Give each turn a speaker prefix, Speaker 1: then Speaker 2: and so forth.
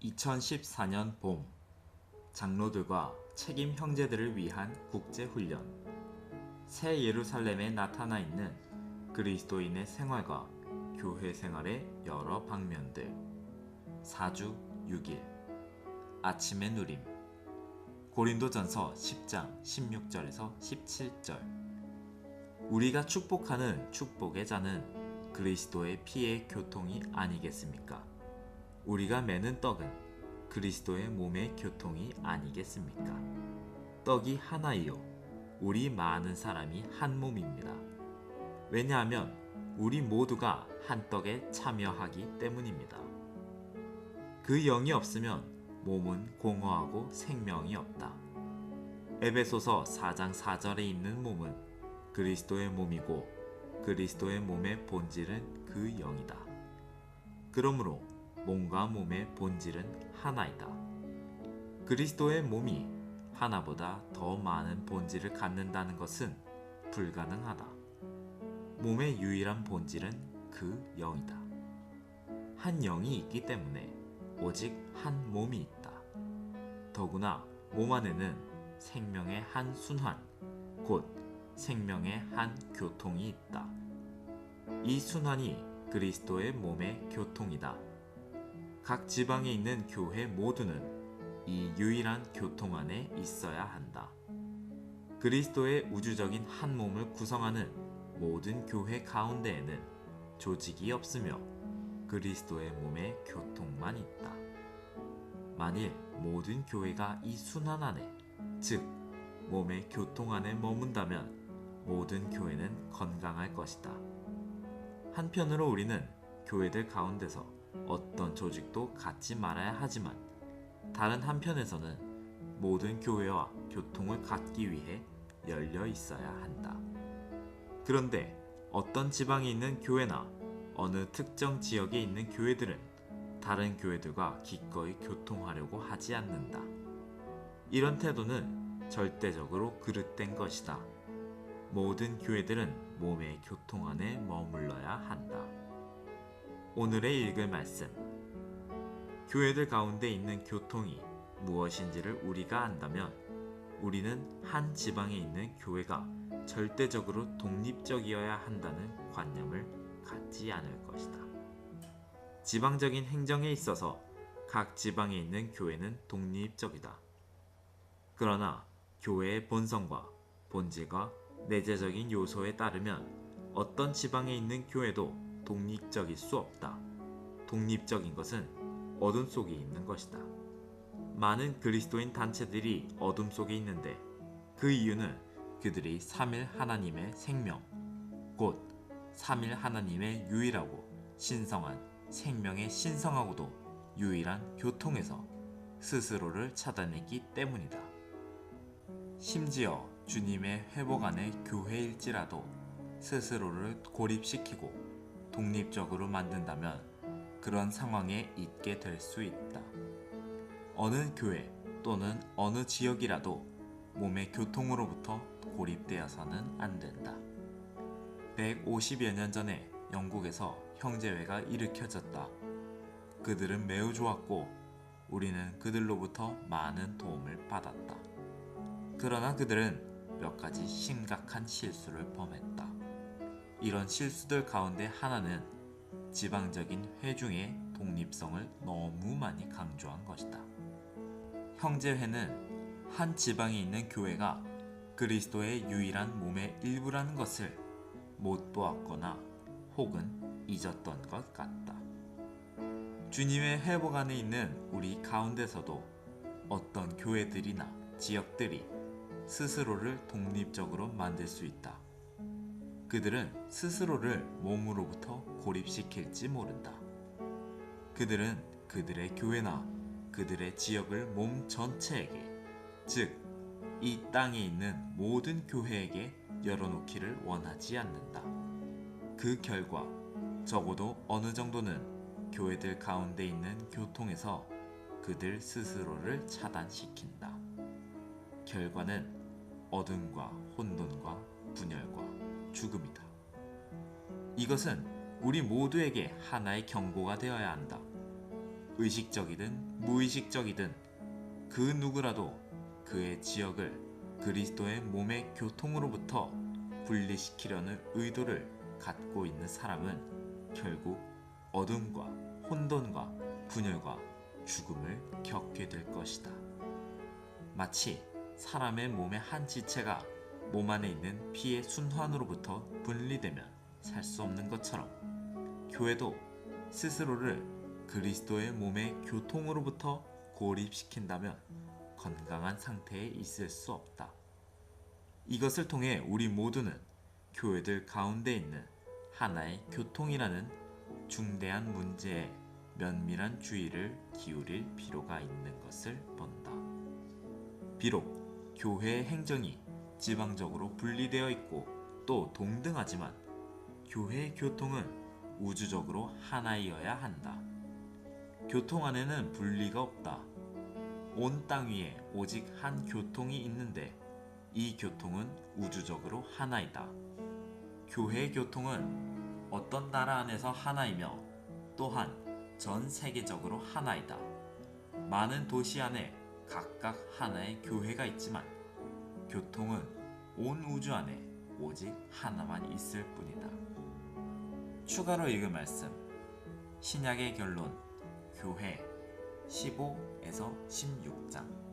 Speaker 1: 2014년 봄, 장로들과 책임 형제들을 위한 국제훈련. 새 예루살렘에 나타나 있는 그리스도인의 생활과 교회 생활의 여러 방면들. 4주 6일. 아침의 누림. 고린도전서 10장 16절에서 17절. 우리가 축복하는 축복의 잔은 그리스도의 피의 교통이 아니겠습니까? 우리가 매는 떡은 그리스도의 몸의 교통이 아니겠습니까? 떡이 하나이요, 우리 많은 사람이 한 몸입니다. 왜냐하면 우리 모두가 한 떡에 참여하기 때문입니다. 그 영이 없으면 몸은 공허하고 생명이 없다. 에베소서 4장 4절에 있는 몸은 그리스도의 몸이고 그리스도의 몸의 본질은 그 영이다. 그러므로 몸과 몸의 본질은 하나이다. 그리스도의 몸이 하나보다 더 많은 본질을 갖는다는 것은 불가능하다. 몸의 유일한 본질은 그 영이다. 한 영이 있기 때문에 오직 한 몸이 있다. 더구나 몸 안에는 생명의 한 순환, 곧 생명의 한 교통이 있다. 이 순환이 그리스도의 몸의 교통이다. 각 지방에 있는 교회 모두는 이 유일한 교통 안에 있어야 한다. 그리스도의 우주적인 한 몸을 구성하는 모든 교회 가운데에는 조직이 없으며 그리스도의 몸의 교통만 있다. 만일 모든 교회가 이 순환 안에, 즉 몸의 교통 안에 머문다면 모든 교회는 건강할 것이다. 한편으로 우리는 교회들 가운데서 어떤 조직도 갖지 말아야 하지만 다른 한편에서는 모든 교회와 교통을 갖기 위해 열려 있어야 한다. 그런데 어떤 지방에 있는 교회나 어느 특정 지역에 있는 교회들은 다른 교회들과 기꺼이 교통하려고 하지 않는다. 이런 태도는 절대적으로 그릇된 것이다. 모든 교회들은 몸의 교통 안에 머물러야 한다. 오늘의 읽을 말씀. 교회들 가운데 있는 교통이 무엇인지를 우리가 안다면 우리는 한 지방에 있는 교회가 절대적으로 독립적이어야 한다는 관념을 갖지 않을 것이다. 지방적인 행정에 있어서 각 지방에 있는 교회는 독립적이다. 그러나 교회의 본성과 본질과 내재적인 요소에 따르면 어떤 지방에 있는 교회도 독립적일 수 없다. 독립적인 것은 어둠 속에 있는 것이다. 많은 그리스도인 단체들이 어둠 속에 있는데 그 이유는 그들이 삼일 하나님의 생명, 곧 삼일 하나님의 유일하고 신성한 생명의 신성하고도 유일한 교통에서 스스로를 차단했기 때문이다. 심지어 주님의 회복 안의 교회일지라도 스스로를 고립시키고 독립적으로 만든다면 그런 상황에 있게 될 수 있다. 어느 교회 또는 어느 지역이라도 몸의 교통으로부터 고립되어서는 안 된다. 150여 년 전에 영국에서 형제회가 일으켜졌다. 그들은 매우 좋았고 우리는 그들로부터 많은 도움을 받았다. 그러나 그들은 몇 가지 심각한 실수를 범했다. 이런 실수들 가운데 하나는 지방적인 회중의 독립성을 너무 많이 강조한 것이다. 형제회는 한 지방에 있는 교회가 그리스도의 유일한 몸의 일부라는 것을 못 보았거나 혹은 잊었던 것 같다. 주님의 회복 안에 있는 우리 가운데서도 어떤 교회들이나 지역들이 스스로를 독립적으로 만들 수 있다. 그들은 스스로를 몸으로부터 고립시킬지 모른다. 그들은 그들의 교회나 그들의 지역을 몸 전체에게, 즉 이 땅에 있는 모든 교회에게 열어놓기를 원하지 않는다. 그 결과 적어도 어느 정도는 교회들 가운데 있는 교통에서 그들 스스로를 차단시킨다. 결과는 어둠과 혼돈과 분열과 죽음이다. 이것은 우리 모두에게 하나의 경고가 되어야 한다. 의식적이든 무의식적이든 그 누구라도 그의 지역을 그리스도의 몸의 교통으로부터 분리시키려는 의도를 갖고 있는 사람은 결국 어둠과 혼돈과 분열과 죽음을 겪게 될 것이다. 마치 사람의 몸의 한 지체가 몸 안에 있는 피의 순환으로부터 분리되면 살 수 없는 것처럼 교회도 스스로를 그리스도의 몸의 교통으로부터 고립시킨다면 건강한 상태에 있을 수 없다. 이것을 통해 우리 모두는 교회들 가운데 있는 하나의 교통이라는 중대한 문제에 면밀한 주의를 기울일 필요가 있는 것을 본다. 비록 교회의 행정이 지방적으로 분리되어 있고 또 동등하지만 교회의 교통은 우주적으로 하나이어야 한다. 교통 안에는 분리가 없다. 온 땅 위에 오직 한 교통이 있는데 이 교통은 우주적으로 하나이다. 교회의 교통은 어떤 나라 안에서 하나이며 또한 전 세계적으로 하나이다. 많은 도시 안에 각각 하나의 교회가 있지만 교통은 온 우주 안에 오직 하나만 있을 뿐이다. 추가로 읽은 말씀, 신약의 결론, 교회 15에서 16장.